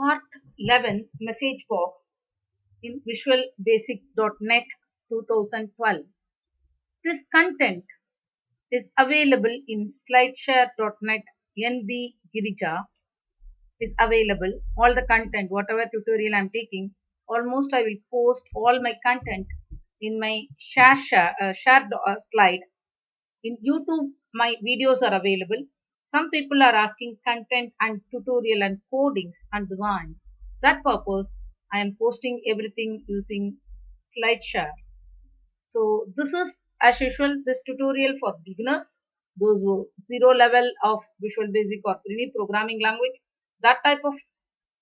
Part 11 Message Box in Visual Basic.NET 2012. This content is available in slideshare.net. NB Girija is available. All the content, whatever tutorial I'm taking, almost I will post all my content in my share slide. In YouTube, my videos are available. Some people are asking content and tutorial and codings and design. That purpose, I am posting everything using SlideShare. So this is as usual this tutorial for beginners, those who zero level of Visual Basic or any programming language. That type of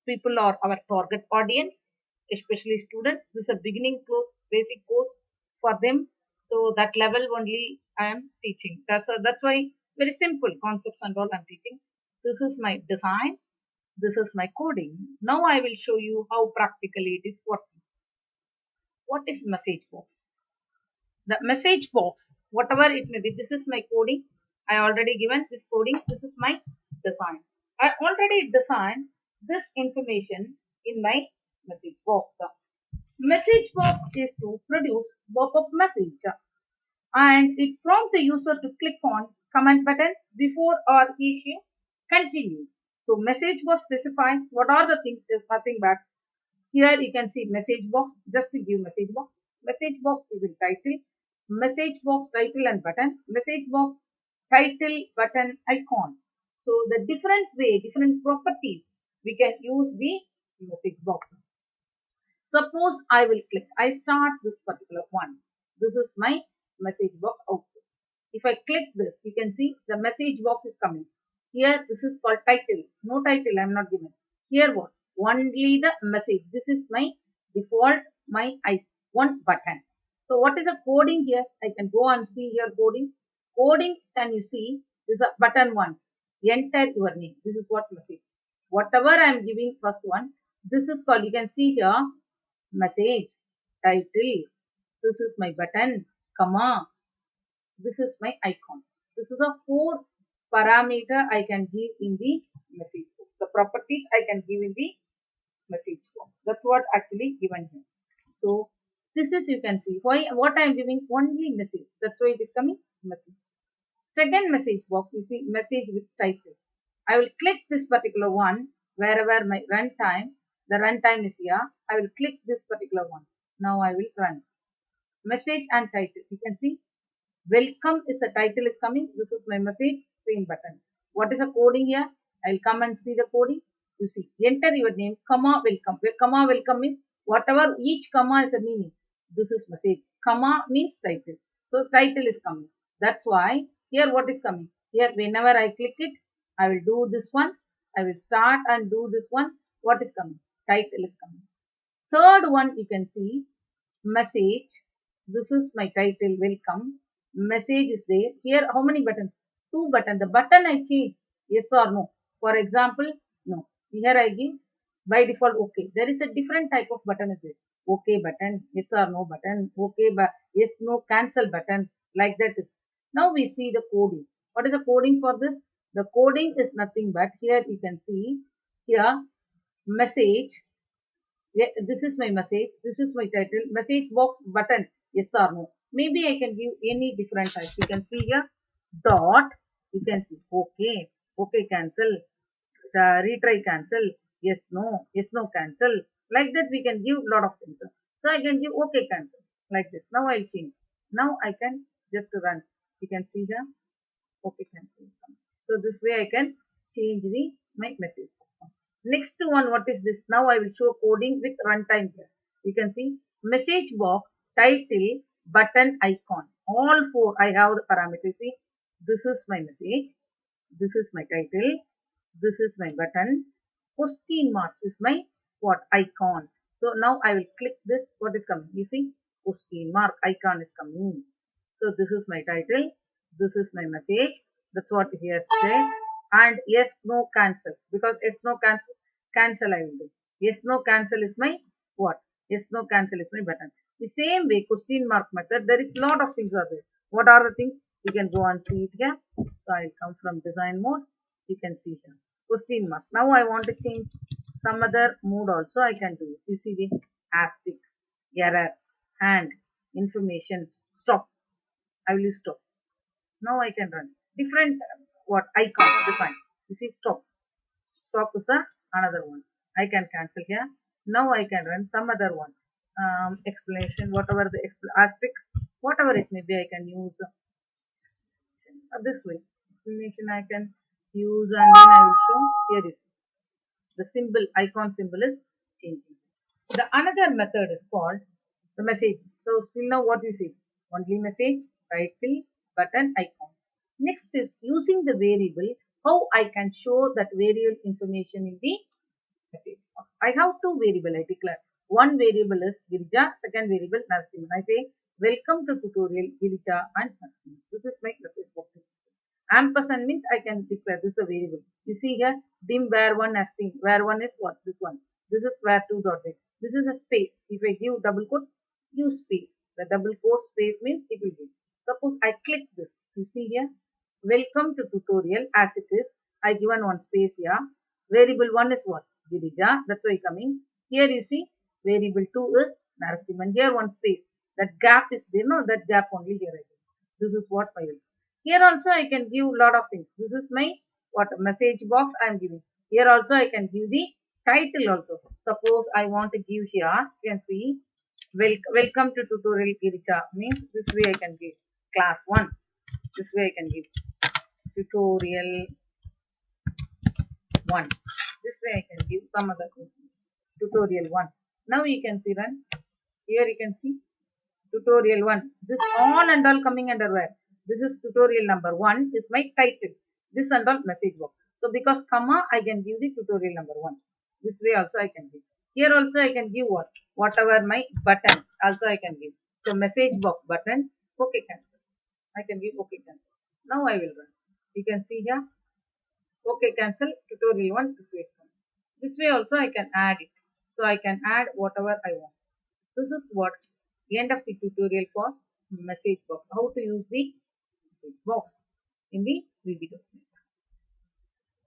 people are our target audience, especially students. This is a beginning course, basic course for them. So that level only I am teaching. That's why very simple concepts and all I'm teaching. This is my design. This is my coding. Now I will show you how practically it is working. What is message box? The message box, whatever it may be, this is my coding. I already given this coding. This is my design. I already designed this information in my message box. Message box is to produce pop-up message and it prompts the user to click on comment button before or issue continue. So message box specifies what are the things is nothing but here you can see message box, just to give message box. Message box is in title, message box title and button, message box title button icon. So the different way, different properties we can use the message box. Suppose I will click, I start this particular one. This is my message box output. If I click this, you can see the message box is coming. Here, this is called title. No title, I am not given. Here what? Only the message. This is my default, my icon button. So what is the coding here? I can go and see here coding. Coding, can you see? This is a button one. Enter your name. This is what message. Whatever I am giving first one, this is called, you can see here, message, title. This is my button, comma. This is my icon. This is a 4 parameter I can give in the message box. The properties I can give in the message box. That's what actually given here. So this is, you can see why what I am giving only message. That's why it is coming message. Second message box, you see message with title. I will click this particular one wherever my runtime. The runtime is here. I will click this particular one. Now I will run. Message and title. You can see welcome is a title is coming. This is my message, same button. What is the coding here? I will come and see the coding. You see, enter your name, comma, welcome. Comma, welcome means whatever each comma is a meaning. This is message. Comma means title. So title is coming. That's why here what is coming? Here whenever I click it, I will do this one. I will start and do this one. What is coming? Title is coming. Third one you can see message. This is my title, welcome. Message is there. Here how many buttons? 2 buttons. The button I change yes or no. For example, no. Here I give by default okay. There is a different type of button is there. Okay button, yes or no button, okay but yes no cancel button, like that. Now we see the coding. What is the coding for this? The coding is nothing but here you can see here message. Yeah, this is my message. This is my title. Message box button. Yes or no. Maybe I can give any different type. You can see here dot. You can see okay. Okay cancel. Retry cancel. Yes no. Yes no cancel. Like that we can give lot of things. So I can give okay cancel. Like this. Now I'll change. Now I can just run. You can see here okay cancel. So this way I can change the my message. Next one, what is this? Now I will show coding with runtime here. You can see message box, title, button, icon. All 4 I have the parameters. See, this is my message. This is my title. This is my button. Question mark is my what icon. So now I will click this. What is coming? You see, question mark icon is coming. So this is my title. This is my message. That's what here says. And yes, no, cancel. Because yes, no, cancel I will do. Yes, no, cancel is my what? Yes, no, cancel is my button. The same way, question mark method, there is lot of things are there. What are the things? You can go and see it here. So I will come from design mode. You can see here. Question mark. Now I want to change. some other mode also I can do. You see the asterisk, error, hand, information, stop. I will use stop. Now I can run. Different what icon define. You see stop. Stop is another one. I can cancel here. Now I can run some other one. Explanation, whatever the asterisk, whatever it may be, I can use this way. Explanation I can use, and then I will show. Here is the symbol, icon symbol is changing. The another method is called the message. So still now what we see? Only message, title, button, icon. Next is using the variable, how I can show that variable information in the message box. I have two variable I declare. One variable is Girija, second variable Narasimhan. I say welcome to tutorial Girija and Narasimhan. This is my message box. Ampersand means I can declare this is a variable. You see here, dim where one nesting. Where one is what? This one. This is where two dot date. This is a space. If I give double quote, use space. The double quote space means it will give. Suppose I click this. You see here, welcome to tutorial as it is. I given one space here. Variable one is what? Girija. That's why coming. Here you see, variable two is Narasimhan. Here one space. That gap is there. No, that gap only here I give. This is what I will. Here also I can give lot of things. This is my what message box I am giving. Here also I can give the title also. Suppose I want to give here, you can see welcome to tutorial Girija means this way I can give class 1. This way I can give tutorial 1. This way I can give some other thing. Tutorial 1. Now you can see run. Here you can see tutorial 1. This all and all coming under where? This is tutorial number 1 is my title. This and all message box. So because comma I can give the tutorial number 1. This way also I can give. Here also I can give what? Whatever my buttons also I can give. So message box button, OK cancel. I can give OK cancel. Now I will run. You can see here. OK cancel tutorial 1 this way. This way also I can add it. So I can add whatever I want. This is what end of the tutorial for message box. How to use the message box in the VB document.